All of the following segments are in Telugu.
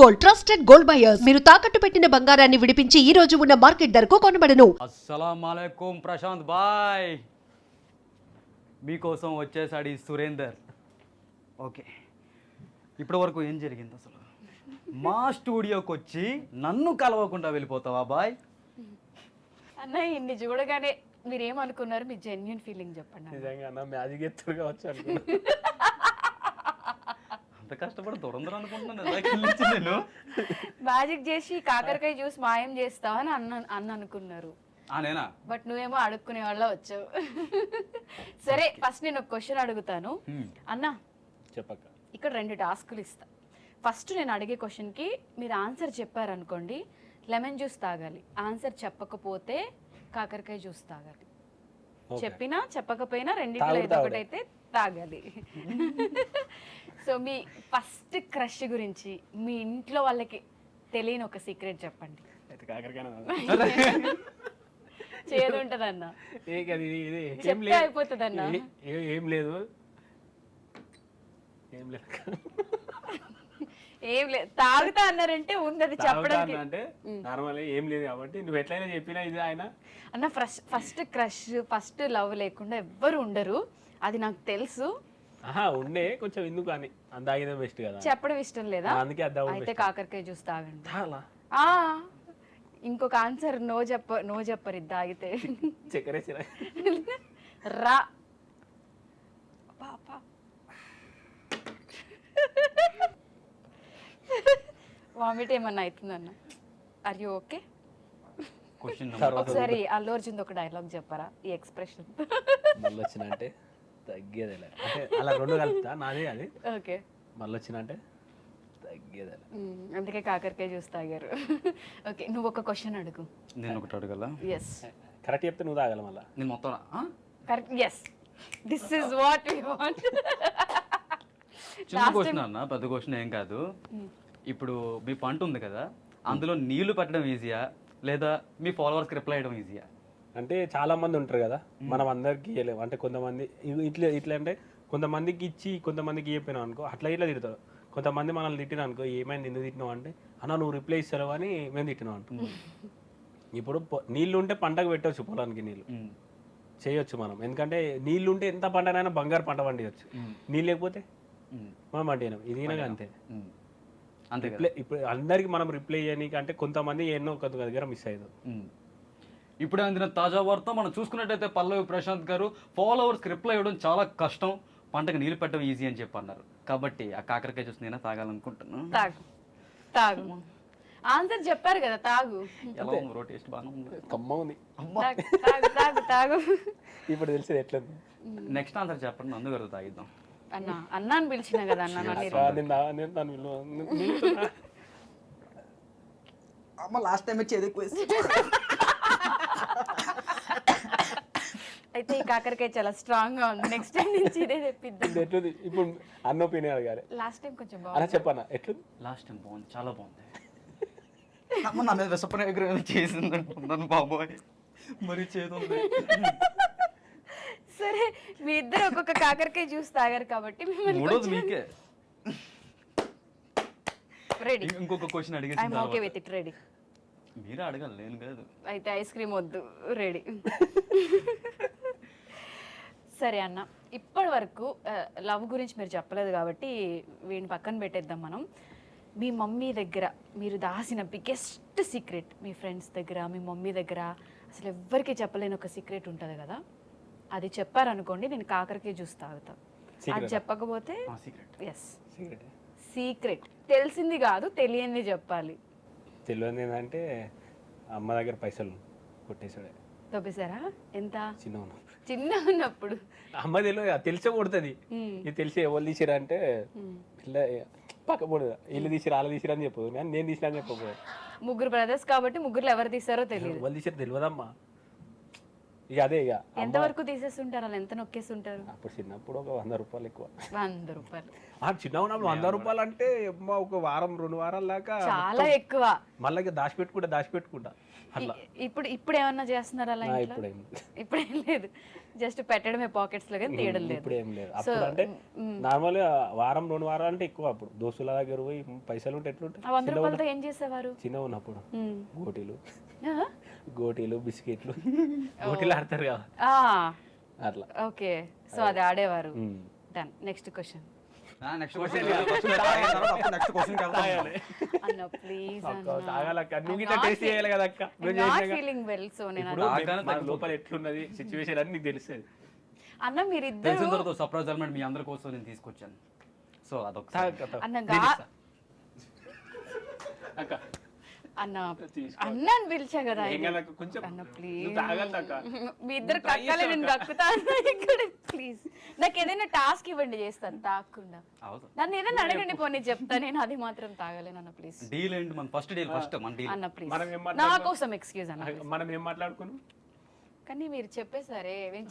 గోల్డ్ ట్రస్టెడ్ గోల్డ్ బయర్స్ మీరు తాకట్టు పెట్టిన బంగారాన్ని విడిపించి ఈ రోజు ఉన్న మార్కెట్ ధరకు కొనబడను. అస్సలాముఅలైకుం ప్రశాంత్ బాయ్, మీకోసం వచ్చేసాడు ఈ సురేందర్. ఓకే, ఇప్పటి వరకు ఏం జరిగింది అసలు? మా స్టూడియోకి వచ్చి నన్ను కలవకుండా వెళ్ళిపోతావా బాయ్? అన్నయ్య ఇన్ని చూడగానే మీరేమనుకున్నారు? మీ జెన్యున్ ఫీలింగ్ చెప్పండి. నిజంగా అన్న మ్యాజిక్ ఎత్తురు కావచ్చు అనుకున్నా. అంత కష్టపడి దొరందరం అనుకుంటున్నాను నేను. మ్యాజిక్ చేసి కాకరకాయ జ్యూస్ మాయం చేస్తావని అన్న అనుకున్నారు. నేనా? బట్ నువ్వేమో అడుక్కునే వాళ్ళ వచ్చావు. సరే, ఫస్ట్ నేను ఒక క్వశ్చన్ అడుగుతాను అన్న. చెప్పక్క. ఇక్కడ 2 టాస్కులు ఇస్తా. ఫస్ట్ నేను అడిగే క్వశ్చన్కి మీరు ఆన్సర్ చెప్పారనుకోండి, లెమన్ జ్యూస్ తాగాలి. ఆన్సర్ చెప్పకపోతే కాకరకాయ జ్యూస్ తాగాలి. చెప్పినా చెప్పకపోయినా రెండిట్లో ఏదో ఒకటైతే తాగాలి. సో మీ ఫస్ట్ క్రష్ గురించి మీ ఇంట్లో వాళ్ళకి తెలియని ఒక సీక్రెట్ చెప్పండి. చేదు ఉంటది అన్న, చెప్తే అయిపోతుంది అన్న. ఏం లేదు ఏం లేదు తాగుతా అన్నారంటే ఉంది, అది చెప్పడానికి అంటే నార్మల్ ఏం లేదు కాబట్టి నువ్వు ఎట్లయినా చెప్పినా ఇది ఆయన అన్న. ఫస్ట్ క్రష్ ఫస్ట్ లవ్ లేకుండా ఎవ్వరు ఉండరు, అది నాకు తెలుసు. ఉండే కొంచెం ఎందుకు అని అందాగిదే బెస్ట్ కదా. చెప్పడం ఇష్టం లేదా? అందుకే అయితే కాకరకాయ జ్యూస్ తాగండి. ఇంకొక ఆన్సర్ నో చెప్పరు ఇది తాగితే. చక్కెర రా వామిట్ ఏమన్నా అవుతుందన్న? Are you okay? ఒకసారి అల్లు అర్జున్ ఒక డైలాగ్ చెప్పరా? ఈ ఎక్స్ప్రెషన్ మళ్ళీ వచ్చినంటే తగ్గేదేలే అంటే అలా 2 కలుపుతా నాదే అది. ఓకే, మళ్ళీ వచ్చినంటే తగ్గేదేలే. అందుకే కాకరకాయ జ్యూస్ తాగారు. ఓకే, నువ్వు ఒక క్వశ్చన్ అడుగు. నేను ఒకటి అడగల? ఎస్, కరెక్ట్ చెప్తే నువ్వు తాగల మళ్ళీ. నేను మొత్తం correct. Yes, this is what we want. చిన్న క్వశ్చన్ అన్న, పెద్ద క్వశ్చన్ ఏం కాదు. ఇప్పుడు మీ పంట ఉంది కదా, అందులో నీళ్లు పట్టడం ఈజీయా లేదా మీ ఫాలోవర్స్కి రిప్లై చేయడం ఈజీయా? అంటే చాలా మంది ఉంటారు కదా, మనం అందరికి ఇవ్వలేము. అంటే కొంతమంది ఇట్లా అంటే కొంతమందికి ఇచ్చి కొంతమందికి ఇవ్వపోయినావు అనుకో, అట్లా ఇట్లా తిడతారు. కొంతమంది మనల్ని తిట్టినా అనుకో, ఏమైంది ఎందుకు తిట్టినావు అంటే, అన్న నువ్వు రిప్లై ఇస్తావు అని మేము తిట్టినావు అంట. ఇప్పుడు నీళ్ళు ఉంటే పంటకు పెట్టవచ్చు, పొలానికి నీళ్ళు చేయొచ్చు మనం. ఎందుకంటే నీళ్ళు ఉంటే ఎంత పంటనైనా బంగారు పంట పండియచ్చు. నీళ్ళు లేకపోతే మనం పండినాం. ఇది అంతే అంతే. ఇప్పుడు అందరికి మనం రిప్లై చేయడానికి అంటే కొంతమంది ఎన్నో కొంత దగ్గర మిస్ అయ్యేది. ఇప్పుడే అందిన తాజా వార్త మనం చూసుకున్నట్టయితే పల్లవి ప్రశాంత్ గారు ఫాలోవర్స్కి రిప్లై ఇవ్వడం చాలా కష్టం, పంటకు నీళ్ళు పెట్టడం ఈజీ అని చెప్పి అన్నారు. కాబట్టి ఆ కాకరకాయ జ్యూస్ నేనే తాగాలనుకుంటున్నాను. తాగు ఆన్సర్ చెప్పారు కదా, తాగు. ఎలా ఉంది బ్రో? టేస్ట్ బాగా ఉంది, కమ్మ ఉంది. తాగు. ఇప్పుడు తెలిసేది ఎట్లా? నెక్స్ట్ ఆన్సర్ చెప్పండి, అందుకు తాగిద్దాం. అన్న అని పిలిచిన కదా అన్న. లాస్ట్ టైం వచ్చి అయితే ఈ కాకరకాయ చాలా స్ట్రాంగ్ గా ఉంది, నెక్స్ట్ టైం నుంచి ఇదే తెప్పిద్దాం. ఎట్లుంది ఇప్పుడు? అన్న ఒపీనియన్ అడగాలి. లాస్ట్ టైం కొంచెం అలా బాగుంది. చెప్పన్నా ఎట్లుంది? లాస్ట్ టైం బాగుంది, చాలా బాగుంది. అమ్మ నా మీద విసపన విగ్రహం చేసింది అనుకున్నాను బాబోయ్, మరి చేతుంది. సరే, మీ ఇద్దరు ఒక్కొక్క కాకరకాయ జ్యూస్ తాగారు కాబట్టి మూడోది మీకే. రెడీ. ఇంకొక క్వశ్చన్ అడిగి I'm okay with it. Ready. మీరే అడగాలి, నేను కాదు. అయితే ఐస్ క్రీమ్ వద్దు. రెడీ. సరే అన్న, ఇప్పటి వరకు లవ్ గురించి మీరు చెప్పలేదు కాబట్టి వీడిని పక్కన పెట్టేద్దాం మనం. మీ మమ్మీ దగ్గర మీరు దాసిన బిగ్గెస్ట్ సీక్రెట్, మీ ఫ్రెండ్స్ దగ్గర మీ మమ్మీ దగ్గర అసలు ఎవ్వరికి చెప్పలేని ఒక సీక్రెట్ ఉంటుంది కదా, అది చెప్పారనుకోండి నేను కాకరకాయ జ్యూస్ తాగుతా. అది చెప్పకపోతే ఎస్ సీక్రెట్, తెలిసింది కాదు తెలియంది చెప్పాలి. తెలియదు ఏంటంటే అమ్మ దగ్గర పైసలు కొట్టేసాడే. తొప్పేశారా? ఎంత? చిన్న ఉన్నప్పుడు. అమ్మ తెలిసే కొడుతుంది. ఇది తెలిసి ఎవరు తీసిరా అంటే పక్క పడదు, ఇల్లు తీసిరా అలా తీసిరా అని చెప్పదు, నేను తీసినా అని చెప్పదు. 3 బ్రదర్స్ కాబట్టి 3 ఎవరు తీసారో తెలియదు. ఎవరు తీసారో తెలియదమ్మా. ఇక అదే ఇక ఎంత వరకు తీసేస్తుంటారు, అలా ఎంత నొక్కేస్తుంటారు? అప్పుడు చిన్నప్పుడు ఒక 100 రూపాయలు ఎక్కువ. 100 రూపాయలు చిన్న ఉన్నప్పుడు 100 రూపాయలు అంటే అమ్మా ఒక వారం 2 వారాల దాకా చాలా ఎక్కువ. మళ్ళీ ఇక దాచిపెట్టుకుంటా అట్లా. ఇప్పుడు ఏమన్నా చేస్తున్నారు అలా ఇంట్లో? ఇప్పుడేం ఇప్పుడేం లేదు, జస్ట్ పెట్టడమే పాకెట్స్ లో, కానీ తీయడం లేదు. ఇప్పుడు ఏం లేదు. అప్పుడు అంటే నార్మల్ గా వారం 2 వారాలు అంటే ఎక్కువ. అప్పుడు దోస్తుల దగ్గర పోయి పైసలు ఉంటే ఎట్లుంటాయి. ఆ 100 రూపాయలతో ఏం చేసేవారు? చిన్న ఉన్నప్పుడు ఆహా. గోటీలు బిస్కెట్లు గోటీలు ఆడతారు కదా అట్లా. ఓకే, సో అది ఆడేవారు. Done. Next question next question next question అన్న ప్లీజ్ తాగాలక్క, నువ్వు ఇట్లా టేస్ట్ చేయాలి కదా అక్క. ఫీలింగ్ వెల్, సో నేను ఇప్పుడు మన లోపల ఎట్లున్నది సిచ్యువేషన్ అని నీకు తెలుస్తుంది. అన్న మీరిద్దరు తెలిసిన తర్వాత సర్ప్రైజ్ ఎలిమెంట్ మీ అందరి కోసం నేను తీసుకొచ్చాను. సో అదొకసారి అక్క అన్న అన్నాను పిలిచా కదా కొంచెం అన్న ప్లీజ్. తాగలక్క, మీ ఇద్దరు కక్కాలే, నేను కక్కుతాను ఇక్కడ. ప్లీజ్ నాకు ఏదైనా టాస్క్ ఇవ్వండి, చేస్తాను తాగకుండా. నన్ను ఏదైనా అడగండి, పోనీ చెప్తా. నేను అది మాత్రం తాగలేను అన్న ప్లీజ్. డీల్ ఏంటి మన ఫస్ట్ డీల్? ఫస్ట్ మన డీల్ అన్న ప్లీజ్, నా కోసం ఎక్స్క్యూజ్ అన్న. మనం ఏం మాట్లాడుకున్నాం? కానీ మీరు చెప్పేసరే, నేను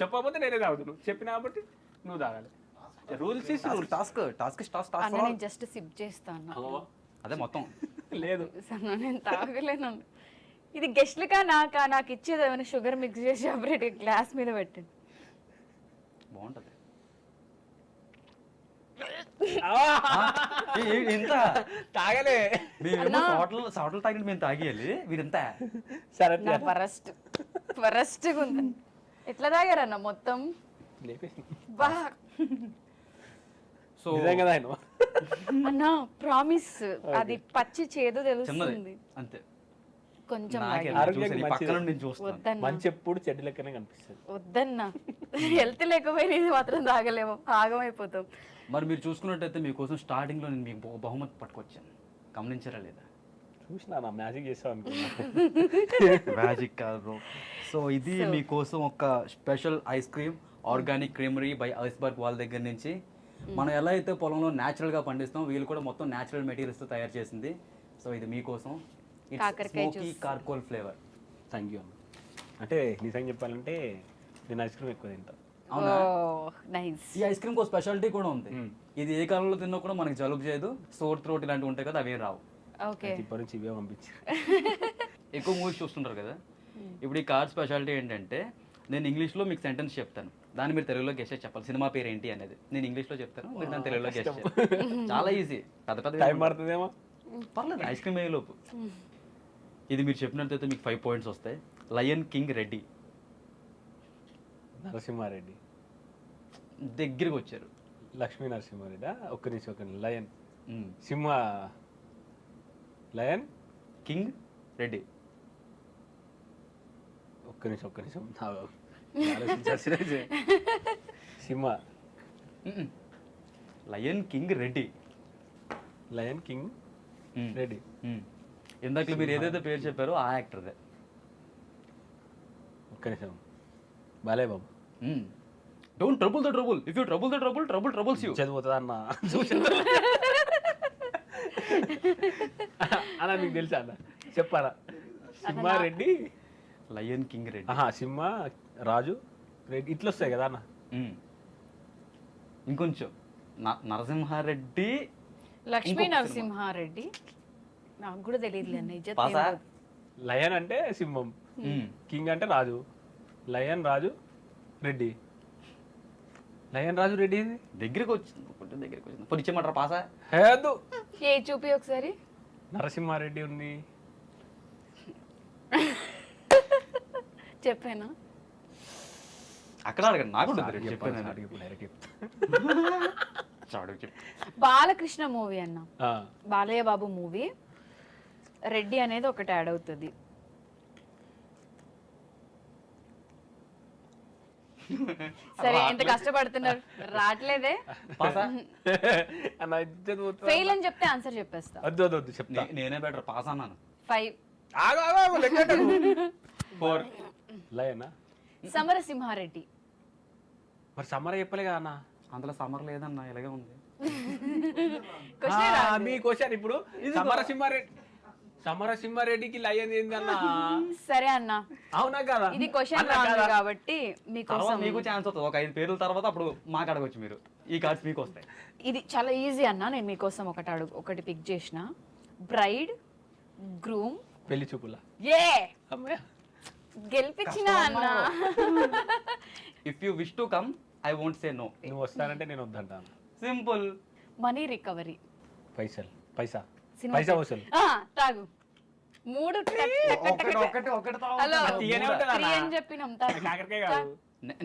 చెప్పకపోతే నేనే తాగుతున్నాను, చెప్పిన కాబట్టి నువ్వు తాగాలి. రూల్స్ టాస్క్ టాస్క్ టాస్క్ అన్న నేను జస్ట్ సిప్ చేస్తాను. అదే మొత్తం లేదు, నేను తాగలేను. ఇది గెస్ట్లుగా నాకు ఇచ్చేది ఏమైనా షుగర్ మిక్స్ చేసి సపరేట్ గ్లాస్ మీద పెట్టండి, బాగుంటది. ఇంత తాగలే హోటల్ తాగినట్టు మేము తాగేయాలి. వీరింత సరే వరస్ట్ ఉంది. ఎట్లా తాగారన్న మొత్తం? బా సో నిజంగా అన్న ప్రామిస్, అది పచ్చి చేదు తెలుస్తుంది అంతే. కొంచెం చూస్తాను మంచి ఎప్పుడు చెడ్డ లెక్కనే కనిపిస్తుంది. వద్దన్న, హెల్త్ లేకపోయినా ఇది మాత్రం తాగలేము, ఆగమైపోతాం. మరి మీరు చూసుకున్నట్టయితే మీకోసం స్టార్టింగ్ లో నేను మీకు బహుమతి పట్టుకొచ్చాను, గమనించారా లేదా? చూసినా నా మ్యాజిక్ చేసావు అనుకున్నా. మ్యాజిక్ కాదు బ్రో. సో ఇది మీకోసం ఒక special ice cream organic creamery by iceberg వాళ్ళ దగ్గర నుంచి. మనం ఎలా అయితే పొలంలో న్యాచురల్గా పండిస్తాం, వీళ్ళు కూడా మొత్తం న్యాచురల్ మెటీరియల్స్తో తయారు చేసింది. సో ఇది మీకోసం స్మోకీ కార్కోల్ ఫ్లేవర్. థ్యాంక్ యూ అన్న. అంటే నిజంగా చెప్పాలంటే నేను ఐస్ క్రీమ్ ఎక్కువ తింటా. అవునా? ఈ ఐస్ క్రీమ్ కో స్పెషాలిటీ కూడా ఉంది. ఇది ఏ కాలంలో తిన్నా కూడా మనకి జలుబు చేయదు, సోర్ థ్రోట్ ఇలాంటివి ఉంటాయి కదా, అవేం రావు. ఇప్పటి నుంచి ఇవే పంపించారు. ఎక్కువ మూవీస్ చూస్తుంటారు కదా, ఇప్పుడు ఈ కార్డ్ స్పెషాలిటీ ఏంటంటే నేను ఇంగ్లీష్లో మీకు సెంటెన్స్ చెప్తాను, దాన్ని మీరు తెలుగులో గెస్ట్ చేసి చెప్పాలి. సినిమా పేరు ఏంటి అనేది నేను ఇంగ్లీష్లో చెప్తాను, మీరు దాన్ని తెలుగులో గెస్ట్ చేయాలి. చాలా ఈజీ. పెద్ద టైం పడుతుందేమో, పర్లేదు. ఐస్ క్రీమ్ అయ్యేలోపు ఇది మీరు చెప్పినట్టయితే మీకు 5 పాయింట్స్ వస్తాయి. Lion king Reddy. నరసింహారెడ్డి దగ్గరికి వచ్చారు. లక్ష్మీ నరసింహారెడ్డి. ఒక్క నిమిషం. Lion Simha, lion king Reddy. ఒక్క నిమిషం Simha, lion king Reddy. Lion king Reddy. ఇందాక మీరు ఏదైతే పేరు చెప్పారో ఆ యాక్టర్దే. ఒక్క నిమిషం. బాలే బాబు. Don't trouble the trouble, if you trouble the trouble, trouble troubles you. చదువుతుందా అన్న? అన్న మీకు తెలుసా అన్న? చెప్పారా? Simha Reddy, lion king Reddy. సింహ రాజు రెడ్డి ఇట్లా వస్తాయి కదా అన్న. ఇంకొంచెం నరసింహారెడ్డి, లక్ష్మీ నరసింహారెడ్డి. నాకు కూడా తెలియదు అన్న. లయన్ అంటే సింహం, కింగ్ అంటే రాజు. లయన్ రాజు రెడ్డి. లయన్ రాజు రెడ్డి దగ్గరికి వచ్చింది. పొడిచేమంటారా పాసా? హేదు ఏ చూపి ఒకసారి. నరసింహారెడ్డి ఉంది. చెప్పానా? అక్కడ అడగండి, నాకు బాలకృష్ణ మూవీ అన్న, బాలయ్య బాబు మూవీ. రెడ్డి అనేది ఒకటి యాడ్ అవుతుంది. సరే, ఎంత కష్టపడుతున్నారు, రావట్లేదే. ఫెయిల్ అని చెప్తే ఆన్సర్ చెప్పేస్తా. వద్దు చెప్తా. నేనే బెటర్, పాస్ అన్నాను. 5. లయనా? సమరసింహారెడ్డి. మరి సమ్మర్ చెప్పలే కదా అన్న? అందులో సమ్మర్ లేదన్న, ఇలాగే ఉంది. మీ క్వశ్చన్ ఇప్పుడు. సమరసింహారెడ్డి సమరసింహారెడ్డికి లయ్యింది ఏందన్నా? సరే అన్న, అవునా కదా? ఇది క్వశ్చన్ అన్నా రాంగ్ కదా? కాబట్టి మీకోసం తర్వాత మీకు ఛాన్స్ వస్తుంది ఒక 5 పేర్ల తర్వాత అప్పుడు మాకు అడగొచ్చు మీరు ఈ కార్డ్స్ మీకు వస్తాయి ఇది చాలా ఈజీ అన్న. నేను మీకోసం ఒకటి పిక్ చేసిన. బ్రైడ్, గ్రూమ్, పెళ్లి చూపులా ఏ గెలిపించిన అన్న. If you wish to come I won't say no. నువ్వు వస్తానంటే నేను వద్దంటాను. సింపుల్. Money recovery. పైసా సినిమా పైసా వసూలు. తాగు 3 హలో తీయనే ఉంటది అన్న. 3 అని చెప్పినాం. తాగు. కాకరకాయ కాదు.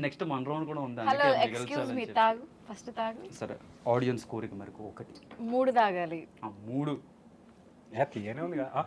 నెక్స్ట్ మన రౌండ్ కూడా ఉంది హలో అందుకే ఎక్స్క్యూజ్ మీ, మిగల్చాలని చెప్పి. తాగు ఫస్ట్ తాగు. సరే ఆడియన్స్ కోరిక మేరకు ఒకటి 3 తాగాలి. 3 తీయనే ఉంది కదా.